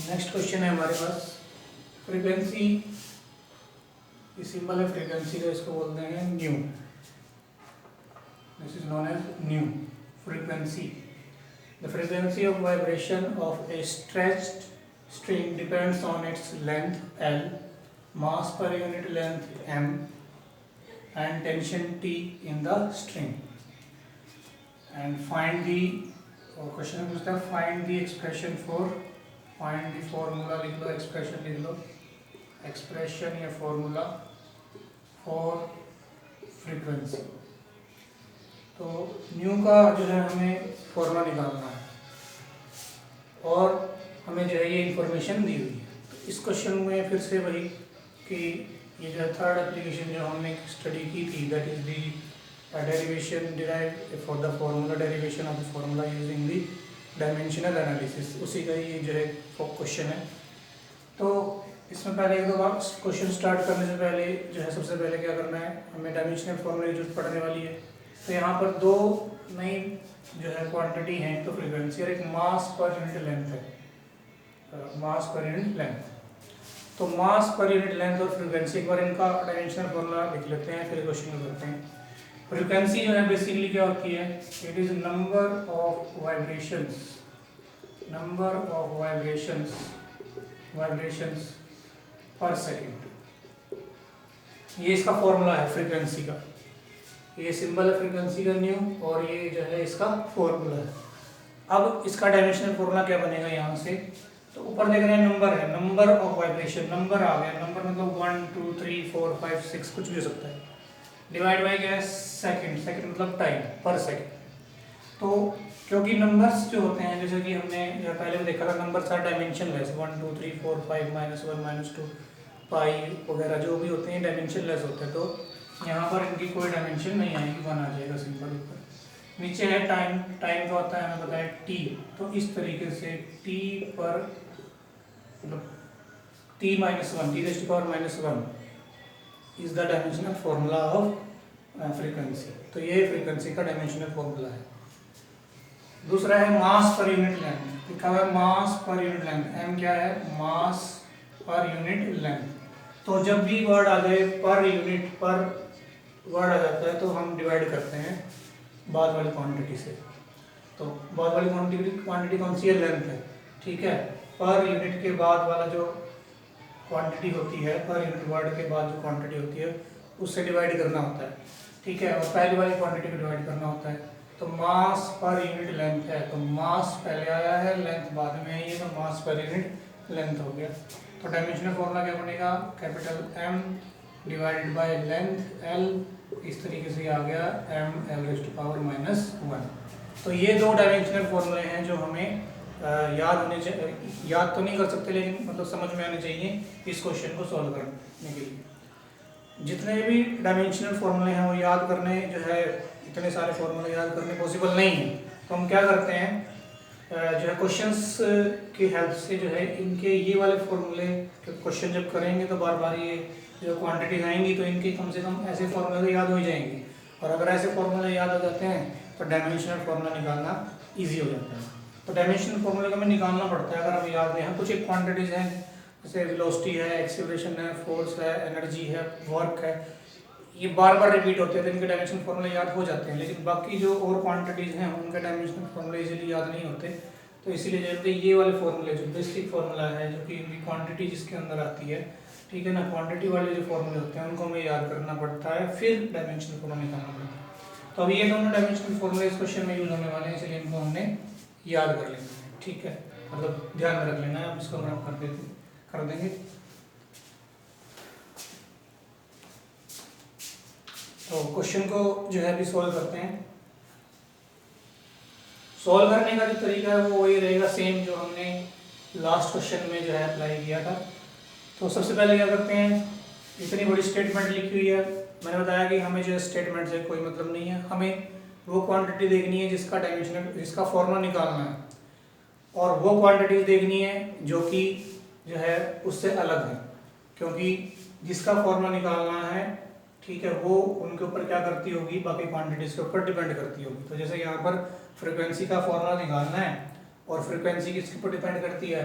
Next question है हमारे पास फ्रीक्वेंसी। ये सिंबल है फ्रीक्वेंसी का, इसको बोलते हैं nu. This is known as nu frequency. The frequency of vibration of a stretched string depends on its length L, mass per unit length m, and tension T in the string. And find the question पूछता है find the expression for, find the formula लिख लो, expression लिख लो, expression या formula for frequency. तो new का जो है हमें फॉर्मूला निकालना है और हमें जो है ये इंफॉर्मेशन दी हुई है। तो इस क्वेश्चन में फिर से वही कि ये जो थर्ड एप्लीकेशन जो हमने स्टडी की थी, that is the derivation derive for the formula, derivation of the formula using the dimensional analysis, उसी का ये जो है क्वेश्चन है। तो इसमें पहले एक दो बार क्वेश्चन स्टार्ट करने से पहले जो है सबसे पहले क्या करना है, हमें डायमेंशनल फॉर्मूला की जरूरत पड़ने वाली है। तो यहाँ पर दो नई जो है क्वांटिटी हैं, तो फ्रीक्वेंसी और एक मास पर यूनिट लेंथ है, मास पर यूनिट लेंथ। तो मास पर यूनिट लेंथ और फ्रीक्वेंसी, एक बार इनका डायमेंशनल फॉर्मूला लिख लेते हैं फिर क्वेश्चन को करते हैं। फ्रीक्वेंसी जो है बेसिकली क्या होती है, it is number of vibrations, number of vibrations, vibrations पर सेकेंड। ये इसका फॉर्मूला है फ्रीक्वेंसी का। ये सिंबल है फ्रीक्वेंसी का न्यू और ये जो है इसका फॉर्मूला है। अब इसका डायमेंशनल फॉर्मूला क्या बनेगा यहाँ से, तो ऊपर देख रहे हैं नंबर है, नंबर ऑफ वाइब्रेशन, नंबर आ गया, नंबर मतलब 1 2 3 4 5 6 कुछ भी हो सकता है, डिवाइड बाय क्या है सेकंड, सेकंड मतलब टाइम पर सेकंड। तो क्योंकि नंबर्स जो होते हैं, जैसे कि हमने जो पहले भी देखा था, नंबर्स आर डायमेंशन लेस, 1 2 3 4 5 -1 -2 पाई वगैरह जो भी होते हैं डायमेंशन लेस होते हैं। तो यहाँ पर इनकी कोई डायमेंशन नहीं आएगी, 1 आ जाएगा सिंपल। ऊपर नीचे है टाइम, टाइम का होता है हमें पता है टी, तो इस तरीके से टी पर मतलब t -1, t⁻⁻1 is the dimensional formula of frequency. तो ये फ्रीक्वेंसी का डायमेंशनल फॉर्मूला है। दूसरा है मास पर यूनिट लेंथ, लिखा हुआ है मास पर यूनिट लेंथ, m क्या है, मास पर यूनिट लेंथ। तो जब भी वर्ड आ जाए पर यूनिट, पर वर्ड आ जाता है तो हम डिवाइड करते हैं बाद वाली क्वांटिटी से। तो बाद वाली क्वांटिटी कौन सी है, लेंथ है, ठीक है। पर यूनिट के बाद वाला जो क्वांटिटी होती है, पर यूनिट वर्ड के बाद जो क्वांटिटी होती है उससे डिवाइड करना होता है, ठीक है, और पहली वाली क्वांटिटी को डिवाइड करना होता है। तो मास पर यूनिट लेंथ है, तो मास पहले आया है, लेंथ बाद में आई है, तो मास पर यूनिट लेंथ हो गया। तो डायमेंशनल फॉर्मूला क्या बनेगा, capital M divided by length L, इस तरीके से आ गया m/⁻⁻1। तो ये दो डायमेंशनल फॉर्मूले हैं जो हमें याद होने चाहिए, याद तो नहीं कर सकते लेकिन मतलब समझ में आने चाहिए इस क्वेश्चन को सॉल्व करने के लिए। जितने भी डायमेंशनल फॉर्मूले हैं वो याद करने जो है, इतने सारे फॉर्मूले याद करने पॉसिबल नहीं है। तो हम क्या करते हैं, जो है क्वेश्चंस की हेल्प से जो है इनके ये वाले फॉर्मूले, क्वेश्चन जब करेंगे तो बार बार ये जो क्वांटिटीज आएंगी तो इनके कम से कम ऐसे फॉर्मूले तो याद हो ही जाएंगे। और अगर ऐसे फॉर्मूले याद हो जाते हैं तो डायमेंशनल फॉर्मूला निकालना ईजी हो जाता है। तो डायमेंशनल फॉर्मूले का हमें निकालना पड़ता है अगर हमें याद नहीं है। कुछ एक क्वांटिटीज हैं जैसे वेलोसिटी है, एक्सीलरेशन है, फोर्स है, एनर्जी है, वर्क है, ये बार बार रिपीट होते हैं तो इनके डायमेंशनल फॉर्मूले याद हो जाते हैं। लेकिन बाकी जो और क्वांटिटीज़ हैं उनके डायमेंशनल फॉर्मूले इजीली याद नहीं होते। तो इसीलिए जो ये वाले फॉर्मूले जो बेसिक फॉर्मूला है, जो कि क्वांटिटी जिसके अंदर आती है, ठीक है ना, क्वांटिटी वाले जो फॉर्मूले होते हैं उनको हमें याद करना पड़ता है, फिर डायमेंशनल फॉर्मूला निकालना पड़ता है। तो अब ये दोनों डायमेंशनल फॉर्मूले इस क्वेश्चन में यूज होने वाले हैं, इसलिए इनको हमने याद कर लेना है, ठीक है, मतलब ध्यान में रख लेना है। अब इसको हम कर देंगे। तो क्वेश्चन को जो है अभी सॉल्व करते हैं। सॉल्व करने का जो तरीका है वो वही रहेगा, सेम जो हमने लास्ट क्वेश्चन में जो है अप्लाई किया था। तो सबसे पहले क्या करते हैं, इतनी बड़ी स्टेटमेंट लिखी हुई है, मैंने बताया कि हमें जो स्टेटमेंट से कोई मतलब नहीं है, हमें वो क्वांटिटी देखनी है जिसका डायमेंशनल, जिसका फॉर्मूला निकालना है, और वो क्वांटिटीज देखनी है जो कि जो है उससे अलग है, क्योंकि जिसका फॉर्मूला निकालना है, ठीक है, वो उनके ऊपर क्या करती होगी, बाकी क्वांटिटीज के ऊपर डिपेंड करती होगी। तो जैसे यहाँ पर फ्रीक्वेंसी का फॉर्मूला निकालना है और फ्रीक्वेंसी किसके ऊपर डिपेंड करती है,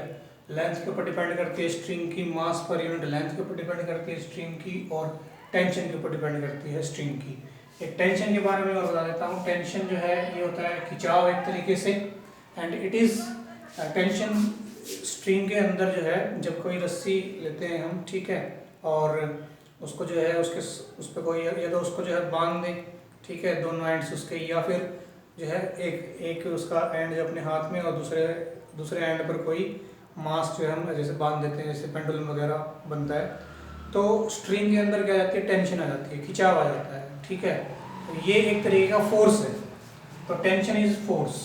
लेंथ के ऊपर डिपेंड करती है स्ट्रिंग की, मास पर यूनिट लेंथ के ऊपर डिपेंड करती है स्ट्रिंग की, और टेंशन के ऊपर डिपेंड करती है स्ट्रिंग की। एक टेंशन के बारे में और बता देता हूँ। टेंशन जो है ये होता है खिंचाव एक तरीके से, and it is tension string के अंदर जो है, जब कोई रस्सी लेते हैं हम, ठीक है, और उसको जो है उसके उस पर कोई या तो उसको जो है बांध दें, ठीक है, दोनों एंड्स उसके, या फिर जो है एक उसका एंड जो अपने हाथ में और दूसरे एंड पर कोई मास जो है हम जैसे बांध देते हैं, जैसे पेंडुलम वगैरह बनता है, तो स्ट्रिंग के अंदर क्या आ जाती है, टेंशन आ जाती है, खिंचाव आ जाता है, ठीक है। तो ये एक तरीके का फोर्स है। तो tension is force,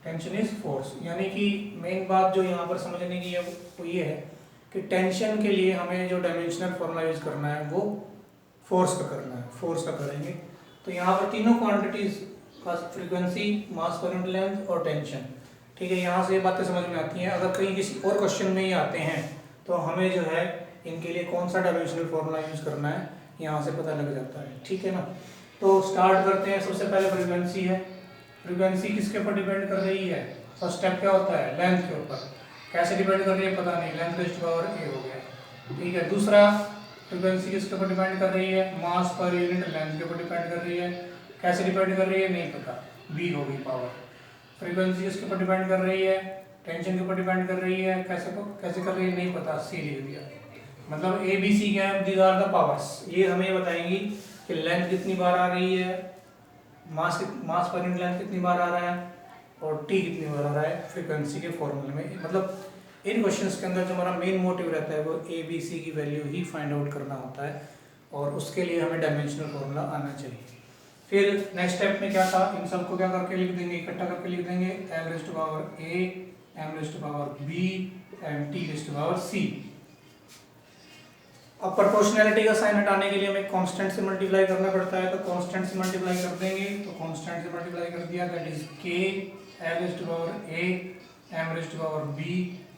tension is force, यानी कि मेन बात जो यहाँ पर समझने की है वो ये है कि टेंशन के लिए हमें जो डायमेंशनल फॉर्मूला यूज करना है वो फोर्स का करना है, फोर्स का करेंगे। तो यहाँ पर तीनों क्वांटिटीज का, फ्रीक्वेंसी, मास पर यूनिट लेंथ और टेंशन, ठीक है, यहाँ से ये बातें समझ में आती हैं। अगर कहीं किसी और क्वेश्चन में ही आते हैं तो हमें जो है इनके लिए कौन सा डायमेंशनल फॉर्मूला यूज करना है यहाँ से पता लग जाता है, ठीक है ना। तो स्टार्ट करते हैं। सबसे पहले फ्रीक्वेंसी है। फ्रीक्वेंसी किसके ऊपर डिपेंड कर रही है? फर्स्ट स्टेप क्या होता है? लेंथ के ऊपर। कैसे डिपेंड कर रही है पता नहीं, लेंथ रेज़्ड टू पावर ए हो गया, ठीक है। दूसरा, फ्रीक्वेंसी किसके ऊपर डिपेंड कर रही है? मास पर यूनिट लेंथ के ऊपर डिपेंड कर रही है। कैसे डिपेंड कर रही है नहीं पता, बी हो गई पावर। फ्रीक्वेंसी किसके ऊपर डिपेंड कर रही है? टेंशन के ऊपर डिपेंड कर रही है। कैसे कर रही है नहीं पता, सी लिख दिया। मतलब ए बी सी क्या है? These are the powers. ये हमें बताएंगी कि लेंथ कितनी बार आ रही है, मास पर यूनिट लेंथ कितनी बार आ रहा है, और टी कितनी बार आ रहा है फ्रीक्वेंसी के फॉर्मूले में। मतलब इन क्वेश्चंस के अंदर जो हमारा मेन मोटिव रहता है वो ए बी सी की वैल्यू ही फाइंड आउट करना होता है, और उसके लिए हमें डायमेंशनल फॉर्मूला आना चाहिए। फिर नेक्स्ट स्टेप में क्या था? इन सबको क्या करके लिख देंगे? इकट्ठा करके लिख देंगे, M raised to power A, M raised to power B and T raised to power C. अब प्रोपोर्शनैलिटी का साइन हटाने के लिए हमें कांस्टेंट से मल्टीप्लाई करना पड़ता है, तो कांस्टेंट से मल्टीप्लाई कर देंगे। तो कांस्टेंट से मल्टीप्लाई कर दिया, that is K M raised to power A, M raised to power B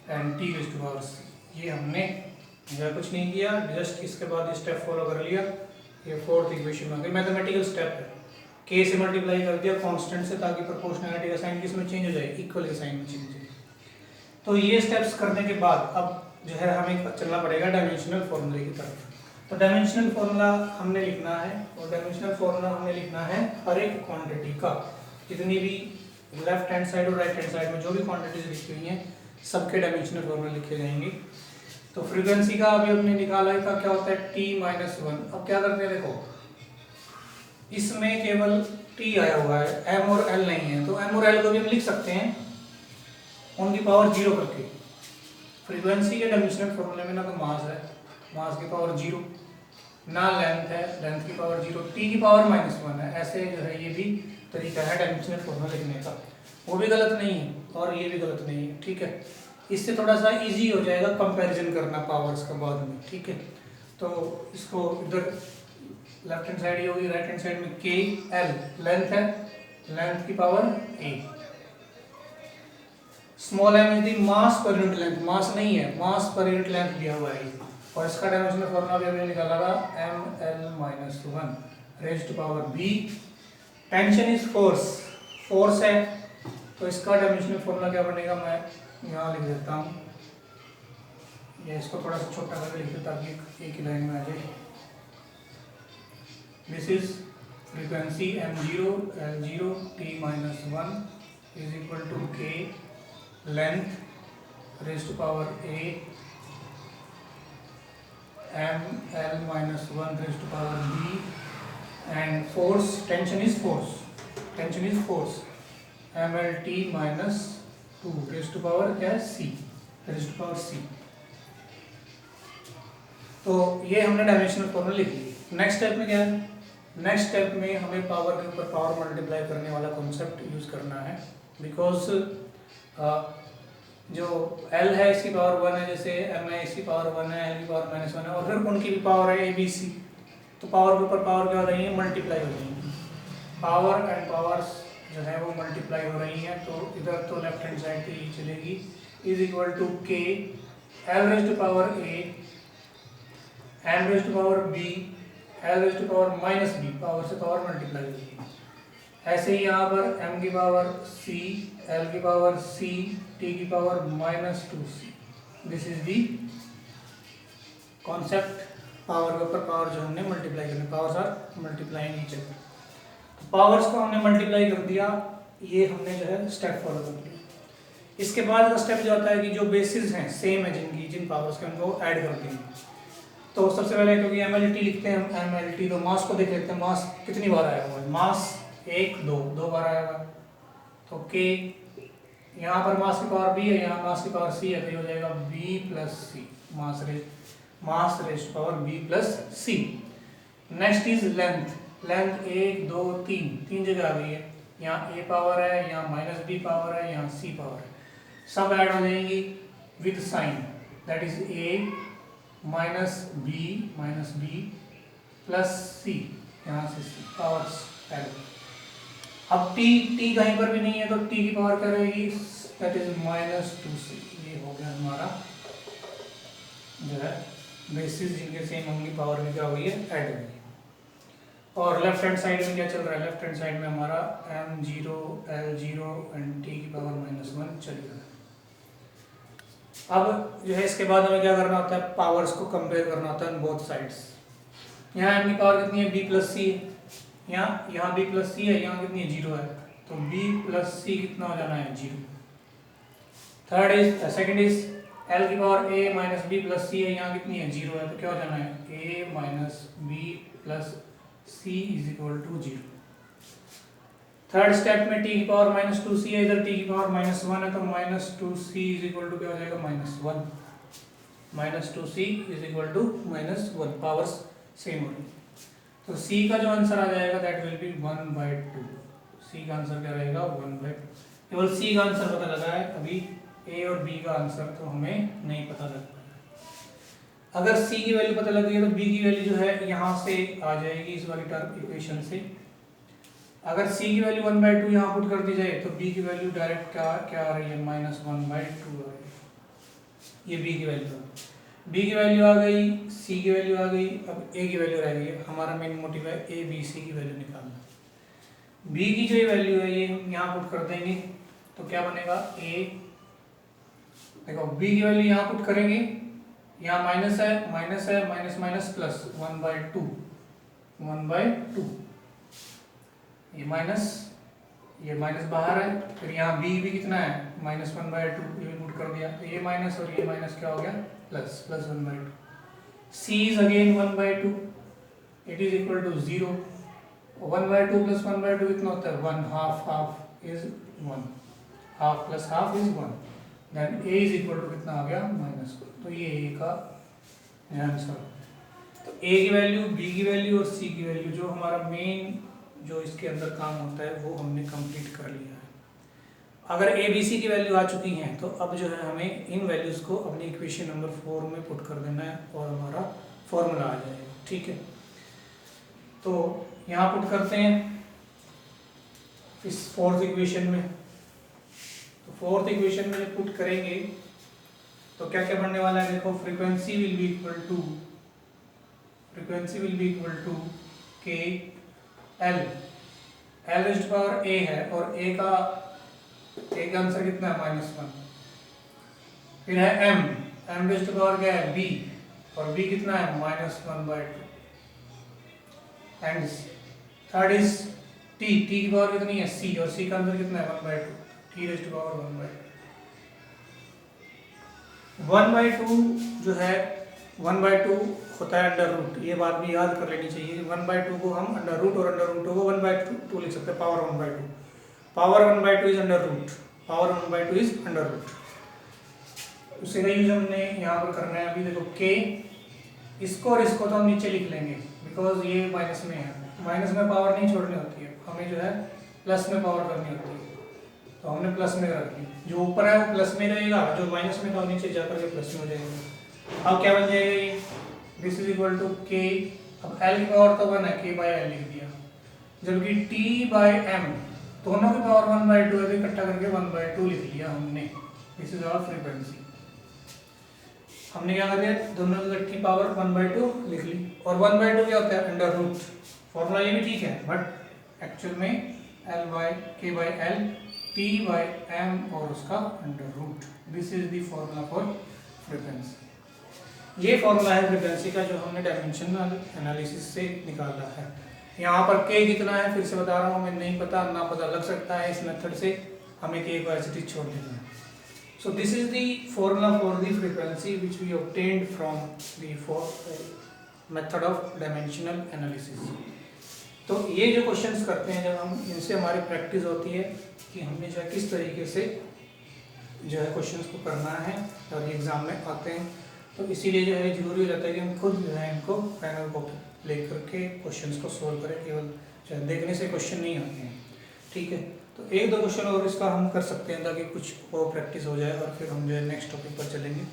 and T raised to power C. ये हमने या कुछ नहीं किया, जस्ट इसके बाद स्टेप फॉलो कर लिया। ये फोर्थ इक्वेशन में मैथमेटिकल स्टेप है। के से मल्टीप्लाई कर दिया कांस्टेंट से, ताकि प्रोपोर्शनैलिटी का साइन किसमें चेंज हो जाए? इक्वल के साइन में चेंज हो जाए। तो ये स्टेप्स करने के बाद अब जो है हमें चलना पड़ेगा डायमेंशनल फॉर्मूले की तरफ। तो डायमेंशनल फॉर्मूला हमने लिखना है, और डायमेंशनल फॉर्मूला हमने लिखना है हर एक क्वांटिटी का। जितनी भी लेफ्ट हैंड साइड और राइट हैंड साइड में जो भी क्वांटिटीज लिखी हुई हैं, सबके डायमेंशनल फॉर्मूले लिखे जाएंगे। तो फ्रीक्वेंसी का अभी हमने निकाला है, का क्या होता है? t-1। अब क्या करते हैं, देखो इसमें केवल t आया हुआ है, m और l नहीं है, तो m और l को भी हम लिख सकते हैं उनकी पावर 0 करके। फ्रीक्वेंसी के डायमेंशनल फॉर्मूले में ना तो मास है, मास की पावर 0, ना लेंथ है, लेंथ की पावर 0, t की पावर -1 है। ऐसे जो है ये भी तरीका है डायमेंशनल फॉर्मूला लिखने का, वो भी गलत नहीं है और ये भी गलत नहीं है, ठीक है। इससे थोड़ा सा इजी हो जाएगा कंपैरिजन करना पावर्स का बाद में, ठीक है। तो इसको इधर लेफ्ट हैंड साइड ये होगी, राइट हैंड साइड में के एल लेंथ है, लेंथ की power A. Small m is the mass per unit length, मास नहीं है, मास पर यूनिट लेंथ दिया हुआ है। और इसका डायमेंशनल फॉर्मूला भी हमने निकाला था, ml-1 raised to power b। Tension is force, force है, तो इसका डायमेंशनल फॉर्मूला क्या बनेगा? मैं यहाँ लिख देता हूँ, या इसको थोड़ा सा छोटा करके लिख देता ताकि एक ही लाइन में आ जाए। This is frequency m0 l0 t-1 is equal to k length raised to power a ml-1 raised to power b and force, tension is force, tension is force mlt-2 raised to power क्या है? c raised to power c। तो ये हमने dimensional formula लिख ली। Next step में क्या है? Next step में हमें पावर के ऊपर पावर मल्टीप्लाई करने वाला कॉन्सेप्ट यूज करना है, बिकॉज जो L है इसकी पावर 1 है, जैसे M है इसकी पावर 1 है, L की पावर -1 है, और फिर उनकी भी पावर है A B C। तो पावर के ऊपर पावर क्या हो रही है? मल्टीप्लाई हो रही है। पावर एंड पावर्स जो है वो मल्टीप्लाई हो रही हैं, तो इधर तो लेफ्ट हैंड साइड पे ही चलेगी, is equal to k L raised to power A, M raised to power B, L raised to power -b, power से पावर मल्टीप्लाई होगी। ऐसे ही यहाँ पर m की पावर c, L की पावर c, t की power -2c। This is the concept. Power के ऊपर पावर जो हमने मल्टीप्लाई करने, powers are multiplying each other. तो पावर्स को हमने मल्टीप्लाई कर दिया, ये हमने जो है स्टेप फॉलो कर लिया। इसके बाद का स्टेप जो आता है कि जो बेसिस हैं सेम है जिनकी, जिन पावर्स के, उनको ऐड कर देंगे। तो सबसे पहले क्योंकि एमएलटी लिखते हैं हम, एमएलटी, तो मास को देख लेते हैं, मास कितनी बार आया हुआ है। मास 1 2 बार आया हुआ है। तो के, यहाँ पर मास की पावर बी है, यहाँ मास की पावर सी है, तो ये हो जाएगा B plus C, mass raised power B plus C. Next is length, length 1 2 3 जगह आ गई है। यहाँ ए पावर है, यहाँ माइनस बी पावर है, यहाँ सी पावर है, सब ऐड हो जाएंगी with sign, that is A minus B plus C, यहाँ से सी पावर्स ऐड। अब टी कहीं पर भी नहीं है, तो टी की पावर क्या रहेगी, दैट इज -2c। ये हो गया हमारा जो है बेसिस, जिनके सेम होंगी, पावर में क्या हुई है, ऐड हुई है। और लेफ्ट हैंड साइड में क्या चल रहा है, लेफ्ट हैंड साइड में हमारा m0 l0 एंड t की पावर -1 चल रहा है। अब जो है इसके बाद हमें क्या करना होता है, पावर्स को कंपेयर करना होता है बोथ साइड्स। यहाँ m की पावर कितनी है, b प्लस सी है, यहाँ b प्लस सी है, यहाँ कितनी है, 0 है, तो b प्लस सी कितना हो जाना है, 0। सेकंड इज l की power a minus B plus C है, यहाँ कितनी है, 0 है, तो क्या हो जाना है, a minus B plus C is equal to 0। Third step में t की पावर -2c है, इधर t की पावर -1 है, तो -2c इज इक्वल टू क्या हो जाएगा, -1, -2c is equal to -1, powers same हो रही। तो c का जो आंसर आ जाएगा दैट विल बी 1/2। c का आंसर क्या रहेगा, 1/2। केवल c का आंसर पता लगा है, अभी a और b का आंसर तो हमें नहीं पता लग पाया। अगर c की वैल्यू पता लग गई तो b की वैल्यू जो है यहाँ से आ जाएगी, इस वाली टर्म इक्वेशन से। अगर c की वैल्यू 1/2 यहाँ पुट कर दी जाए तो b की वैल्यू डायरेक्ट क्या आ रही है, -1/2 आ रही है। ये b की वैल्यू है, b की वैल्यू आ गई, c की वैल्यू आ गई, अब a की वैल्यू रह गई है। हमारा मेन मोटिव है a b c की वैल्यू निकालना। b की जो वैल्यू है ये यहाँ पुट कर देंगे, तो क्या बनेगा, a, देखो b की वैल्यू यहाँ पुट करेंगे, यहाँ माइनस है, माइनस प्लस 1/2, ये माइनस बाहर है, फिर यहाँ b भी कितना है, -1/2, ये पुट कर दिया, तो ये माइनस और ये माइनस क्या हो गया, plus 1/2। c is again 1/2, it is equal to 0। 1/2 plus 1/2 कितना होता है, 1, half is 1, half plus half is 1, then a is equal to कितना आ गया, -1। तो ये a का आंसर। तो a की वैल्यू, b की वैल्यू और c की वैल्यू, जो हमारा मेन जो इसके अंदर काम होता है वो हमने कंप्लीट कर लिया है। अगर a b c की वैल्यू आ चुकी हैं तो अब जो है हमें इन वैल्यूज़ को अपनी इक्वेशन नंबर 4 में पुट कर देना है और हमारा फॉर्मूला आ जाएगा, ठीक है। तो यहाँ पुट करते हैं इस फोर्थ इक्वेशन में। तो फोर्थ इक्वेशन में जब पुट करेंगे तो क्या क्या बनने वाला है, देखो, frequency will be equal to K L, L is power A है, और ए का आंसर कितना है, -1। फिर है एम इज पावर क्या है, बी, और बी कितना है, -1/2। एंड थर्ड इज टी की पावर कितनी है, सी, और सी का आंसर कितना है, 1/2, टी रेज़ टू पावर 1/2 जो है 1/2 होता है अंडर रूट, ये बात भी याद कर लेनी चाहिए। 1/2 को हम अंडर रूट और अंडर रूट को 1/2 लिख सकते हैं, power 1/2, power 1/2 is under root, power 1/2 is under root. उसी का यूज हमने यहाँ पर करना है। अभी देखो के, इसको और इसको तो हम नीचे लिख लेंगे बिकॉज ये माइनस में है, माइनस में पावर नहीं छोड़नी होती है, हमें जो है प्लस में पावर करनी होती है, तो हमने प्लस में रख ली। जो ऊपर है वो प्लस में रहेगा, जो माइनस में था नीचे जाकर के प्लस में हो जाएगा। अब क्या बन जाएगा ये, दिस इज इक्वल टू के, अब एल की पावर तो 1 है, के बाय एल लिख दिया, जबकि टी बाय एम दोनों की पावर 1/2 है, तो इकट्ठा करके 1/2 लिख लिया हमने। This is our frequency. हमने क्या कर दिया, दोनों की इकट्ठी पावर 1/2 लिख ली, और 1/2 क्या होता है, अंडर रूट। फॉर्मूला ये भी ठीक है, बट एक्चुअल में L by K by L, T by M और उसका under root. This is the formula for frequency. ये फॉर्मूला है फ्रीक्वेंसी का जो हमने डायमेंशनल एनालिसिस से निकाला है। यहाँ पर के कितना है फिर से बता रहा हूँ, हमें नहीं पता, ना पता लग सकता है इस मेथड से, हमें के को ऐसे ही छोड़ देना है। So this is the formula for the frequency which we obtained from the method of dimensional analysis. तो ये जो क्वेश्चंस करते हैं जब हम, इनसे हमारी प्रैक्टिस होती है कि हमने जो है किस तरीके से जो है क्वेश्चंस को करना है और ये एग्ज़ाम में आते हैं। तो इसीलिए जो है जरूरी हो जाता है कि हम खुद जो है इनको पेन और कॉपी ले करके क्वेश्चंस को सोल्व करें, केवल जो है देखने से क्वेश्चन नहीं आते हैं। ठीक है, तो एक दो क्वेश्चन और इसका हम कर सकते हैं ताकि कुछ और प्रैक्टिस हो जाए और फिर हम जो है नेक्स्ट टॉपिक पर चलेंगे।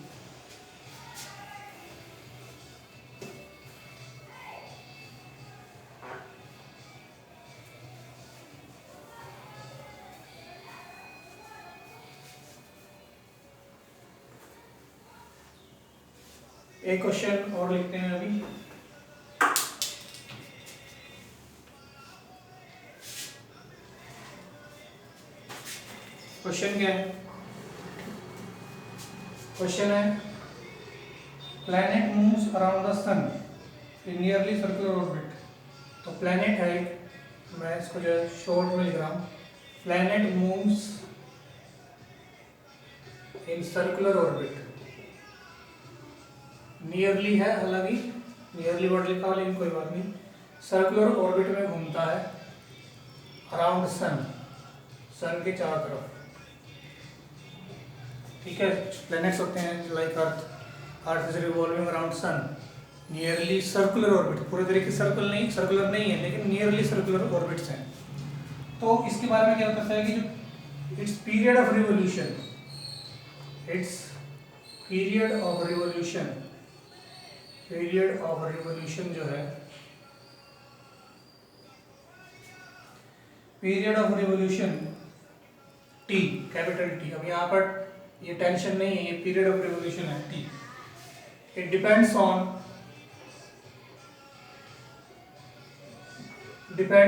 एक क्वेश्चन और लिखते हैं अभी। क्वेश्चन क्या है? क्वेश्चन है planet moves around the sun in nearly circular orbit. तो प्लैनेट है, मैं इसको जो है शॉर्ट में लिख रहा हूँ, planet moves in circular orbit. Nearly है, हालांकि नियरली वर्ड लिखा हुआ लेकिन कोई बात नहीं, सर्कुलर ऑर्बिट में घूमता है अराउंड सन, सन के चारों तरफ। ठीक है, प्लैनेट्स होते हैं like earth, earth is revolving around sun, nearly circular orbit, पूरे तरीके सर्कुलर नहीं है लेकिन नियरली सर्कुलर ऑर्बिट्स हैं। तो इसके बारे में क्या होता है कि जो it's period of revolution, it's period of revolution, period of revolution जो है, period of revolution T, capital T, अब यहाँ पर ये टेंशन नहीं है, ये पीरियड ऑफ रिवोल्यूशन है T. It depends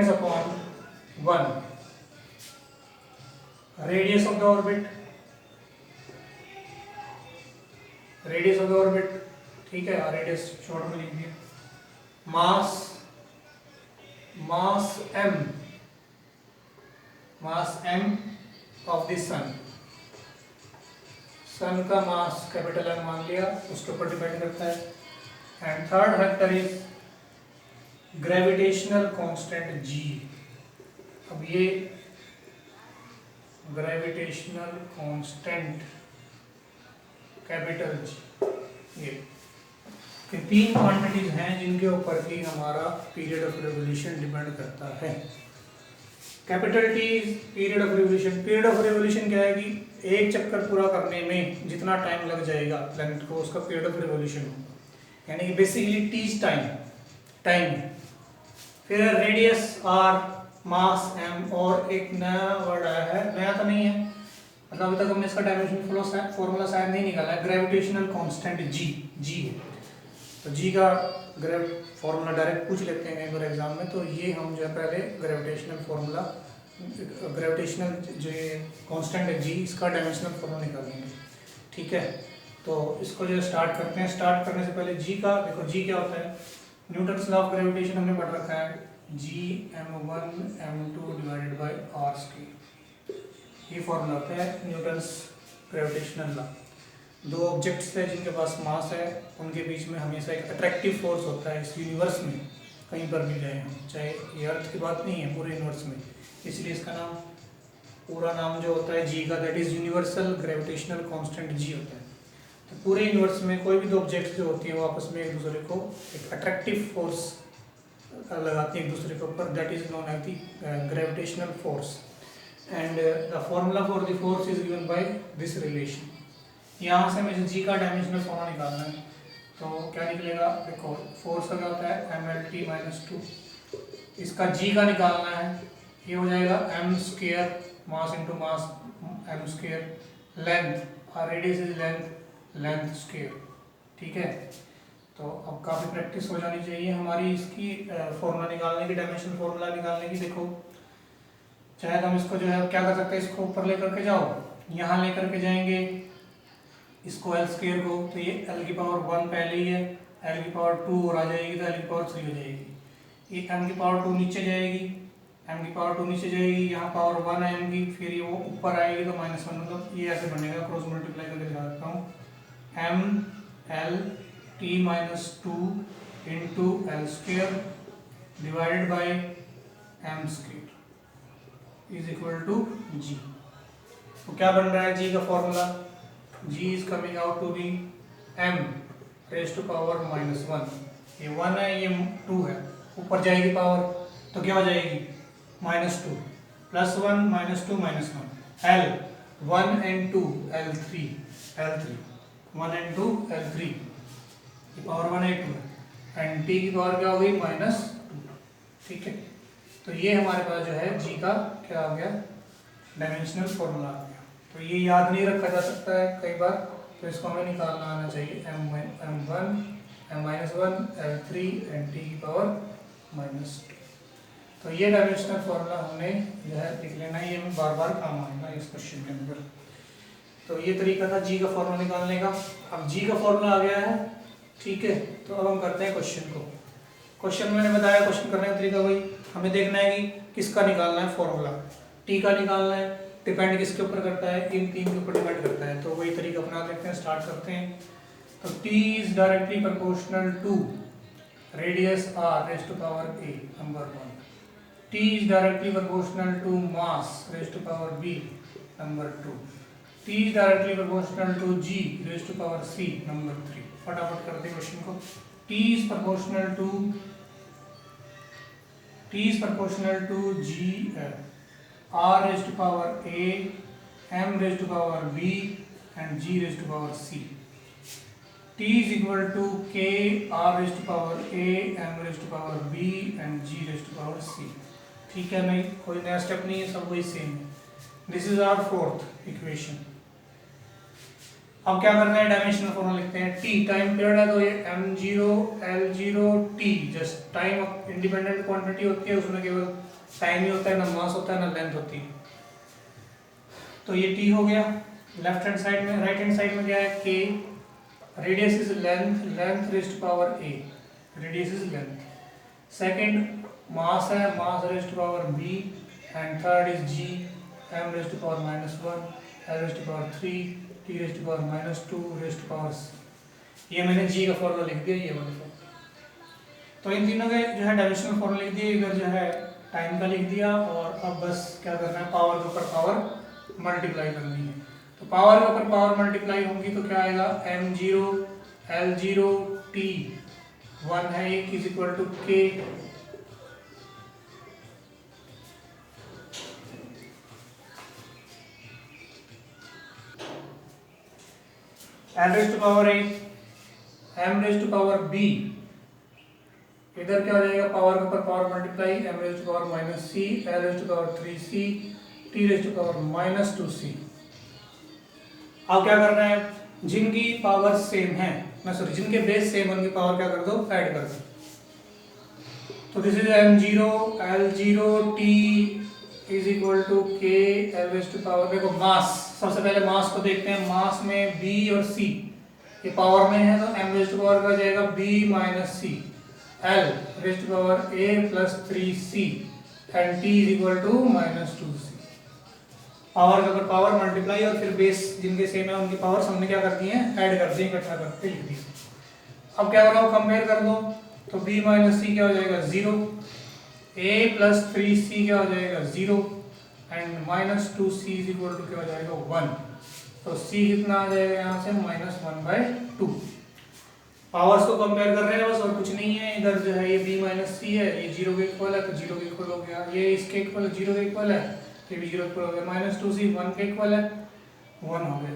upon one, radius of the orbit, radius of the orbit, ठीक है, रेडियस शॉर्ट में लिख दिया, मास, मास m ऑफ द सन, सन का मास कैपिटल M मान लिया, उसके ऊपर डिपेंड करता है। And third factor is gravitational constant G। अब ये ग्रेविटेशनल कांस्टेंट कैपिटल G, ये तीन क्वांटिटीज हैं जिनके ऊपर ही हमारा पीरियड ऑफ रिवोल्यूशन डिपेंड करता है। Capital T period of revolution, period of revolution क्या है कि एक चक्कर पूरा करने में जितना टाइम लग जाएगा प्लैनेट को, उसका पीरियड ऑफ रिवोल्यूशन होगा, यानी कि बेसिकली टी टाइम। फिर रेडियस आर, मास m, और एक नया वर्ड आया है, नया तो नहीं है, मतलब अभी तक हमने इसका डायमेंशन फॉर्मूला शायद नहीं निकाला है, ग्रेविटेशनल कांस्टेंट G है। तो G का फॉर्मूला डायरेक्ट पूछ लेते हैं कई बार एग्जाम में, तो ये हम जो है पहले ग्रेविटेशनल फॉर्मूला, ग्रेविटेशनल जो ये कांस्टेंट है G, इसका डायमेंशनल फॉर्मूला निकालेंगे। ठीक है, तो इसको जो स्टार्ट करते हैं। स्टार्ट करने से पहले G का देखो, G क्या होता है, न्यूटन्स लॉ ऑफ ग्रेविटेशन हमने पढ़ रखा है, G m1 m2 divided by r square, ये फॉर्मूला होता है न्यूटन्स ग्रेविटेशनल लॉ। दो ऑब्जेक्ट्स है जिनके पास मास है, उनके बीच में हमेशा एक अट्रैक्टिव फोर्स होता है इस यूनिवर्स में, कहीं पर भी गए हम, चाहे ये अर्थ की बात नहीं है, पूरे यूनिवर्स में, इसलिए इसका नाम, पूरा नाम जो होता है G का, that is universal gravitational constant G होता है। तो पूरे यूनिवर्स में कोई भी दो ऑब्जेक्ट्स जो होती हैं वो आपस में एक दूसरे को एक अट्रैक्टिव फोर्स लगाती हैं एक दूसरे के ऊपर, that is known as the gravitational force. And the formula for the force is given by this relation. यहाँ से मुझे G का डायमेंशनल फॉर्मूला निकालना है, तो क्या निकलेगा, देखो फोर्स का क्या होता है mLT-2, इसका G का निकालना है, ये हो जाएगा m square, mass into mass m square, length और रेडियस इज लेंथ स्क्वायर। ठीक है, तो अब काफ़ी प्रैक्टिस हो जानी चाहिए हमारी इसकी फॉर्मूला निकालने की, डायमेंशनल फॉर्मूला निकालने की। देखो चाहे हम इसको जो है क्या कर सकते हैं, इसको ऊपर लेकर के जाओ, यहाँ लेकर के जाएंगे इसको एल स्क्वायर को, तो ये एल की पावर 1 पहले ही है, एल की पावर 2 और आ जाएगी तो एल की पावर 3 हो जाएगी। ये एम की पावर 2 नीचे जाएगी, एम की पावर 2 नीचे जाएगी, यहाँ पावर 1 है एम की, फिर ये वो ऊपर आएगी तो -1, मतलब ये ऐसे बनेगा, क्रॉस मल्टीप्लाई करके दिखा देता हूँ। M L T minus 2 into L square divided by M square is equal to G. तो क्या बन रहा है जी का formula, G is coming out to be M raise to power -1, ये 1 है ये 2 है, ऊपर जाएगी पावर तो क्या हो जाएगी -2 +1 -2 -1, L 1 and 2 L3 1 and 2 L3, ये पावर 1 है 2 है, एंड टी की पावर क्या हो गई -2, ठीक है। तो ये हमारे पास जो है जी का क्या आ गया, डायमेंशनल फॉर्मूला आ गया। तो ये याद नहीं रखा जा सकता है कई बार, तो इसको हमें निकालना आना चाहिए, m1 m-1 L3 and T की पावर -2। तो ये डायमेंशनल फॉर्मूला हमने जो है लिख लेना है, ये हमें बार बार काम आएगा इस क्वेश्चन के अंदर। तो ये तरीका था जी का फॉर्मूला निकालने का। अब जी का फॉर्मूला आ गया है, ठीक है। तो अब हम करते हैं क्वेश्चन को। क्वेश्चन मैंने बताया, क्वेश्चन करने का तरीका वही, हमें देखना है कि किसका निकालना है फॉर्मूला, टी का निकालना है, डिपेंड किसके ऊपर करता है, इन तीन के ऊपर डिपेंड करता है। तो वही तरीका अपना देखते हैं, स्टार्ट करते हैं। तो T is directly proportional to radius R raise to power A, number 1। T is directly proportional to mass raise to power B, number 2। T is directly proportional to G raise to power C, number 3। फटाफट करते हैं question को। T is proportional to G r raised to power a, m raised to power b and g raised to power c. T is equal to k r raised to power a, m raised to power b and g raised to power c. ठीक है, नहीं कोई नया step नहीं है, सब वही same है। This is our fourth equation. अब क्या करना है, डायमेंशनल फॉर्मूला लिखते हैं। t टाइम पीरियड है तो ये m0 L0 t, just time independent quantity होती है, उसमें केवल टाइम ही होता है, ना मास होता है ना लेंथ होती है। तो ये t हो गया। लेफ्ट हैंड साइड में, राइट हैंड साइड में क्या है, k, radius is length, length raised to power a, radius is length. Second mass है, mass raised to power b, and third is g, m raised to power -1, l raised to power 3, t raised to power -2, raised to power c। ये मैंने g का formula लिख दिया, ये वाला। तो इन तीनों के जो है डायमेंशनल फॉर्मूला लिख दिए, इधर जो है टाइम का लिख दिया, और अब बस क्या करना है, पावर के ऊपर पावर मल्टीप्लाई करनी है। तो पावर के ऊपर पावर मल्टीप्लाई होगी तो क्या आएगा, m0 L0 t 1 है, एक is equal to k l raise to power a, m raise to power b, इधर क्या हो जाएगा, पावर के ऊपर power multiply, m raise to power -c, l raise to power 3c, t raise to power -2c। अब क्या करना है, जिनकी पावर सेम है, जिनके बेस सेम है उनकी पावर क्या कर दो, ऐड कर दो। तो this is m0 L0 t is equal to k l raise to power, देखो मास, सबसे पहले मास को देखते हैं। मास में b और c ये पावर में है, तो m रेज टू पावर का जाएगा b - c, L raised to power a plus 3c and t is equal to -2c। Power के ऊपर पावर मल्टीप्लाई, और फिर बेस जिनके सेम है उनकी पावर हमने क्या कर दी है, ऐड कर दी, इकट्ठा करके लिख दी। अब क्या करो, कंपेयर कर दो। तो b - c क्या हो जाएगा 0, a plus 3c क्या हो जाएगा 0 and -2c is equal to क्या हो जाएगा 1। तो c कितना आ जाएगा यहाँ से -1/2। पावर्स को कंपेयर कर रहे हैं बस, और कुछ नहीं है। इधर जो है ये b - c है, ये 0 के इक्वल है तो 0 के इक्वल हो गया, ये इसके इक्वल 0 के इक्वल है, ये भी 0 के इक्वल हो गया, -2c 1 के इक्वल है, 1 हो गया।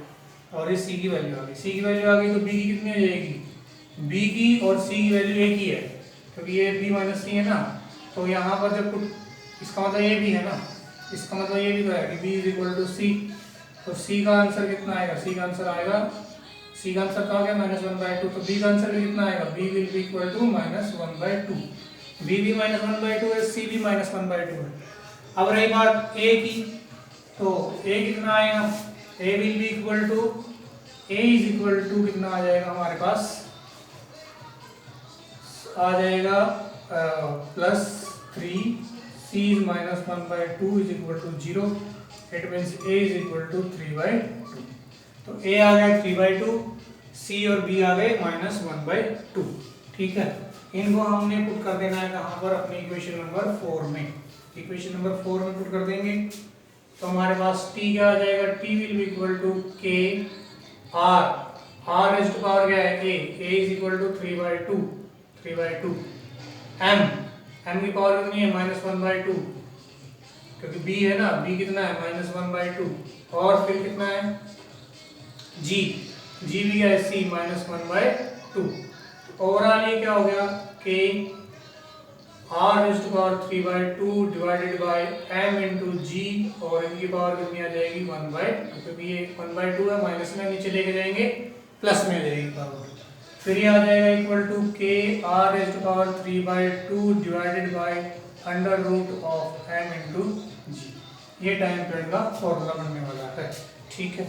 और ये c की वैल्यू आ गई, c की वैल्यू आ गई तो b की कितनी हो जाएगी, b की और c की वैल्यू एक ही है, क्योंकि ये b - c है ना। तो यहाँ पर जब इसका मतलब ये भी है ना, इसका मतलब ये भी तो है कि b is equal to c। तो c का आंसर कितना आएगा, c का आंसर आएगा, c का आंसर क्या हो गया -1/2। तो b का आंसर भी कितना आएगा, b will be equal to -1/2। b भी -1/2 है, c भी -1/2 है। अब रही बात a की, तो a कितना आएगा, a will be equal to a is equal to कितना आ जाएगा हमारे पास, आ जाएगा +3, c is -1/2 is equal to 0, it means a is equal to 3/2। तो a आ गया 3/2, c और b आ गए -1/2। ठीक है, इनको हमने पुट कर देना है कहाँ पर, अपनी इक्वेशन नंबर 4 में। इक्वेशन नंबर 4 में पुट कर देंगे तो हमारे पास t क्या आ जाएगा, t will be equal to k r raise to power क्या है a is equal to 3/2 m की पावर कितनी है -1/2, क्योंकि b है ना, b कितना है -1/2, और फिर कितना है g भी क्या है c -1/2। ओवरऑल ये क्या हो गया k r raise to power 3/2 divided by m into G, और इनकी पावर कितनी आ जाएगी 1/2, क्योंकि ये 1/2 है, माइनस में नीचे लेके जाएंगे प्लस में आ जाएगी पावर। फिर ये आ जाएगा equal to k r raise to power 3/2 divided by √m into G. ये टाइम पीरियड का फॉर्मूला बनने वाला है। ठीक है।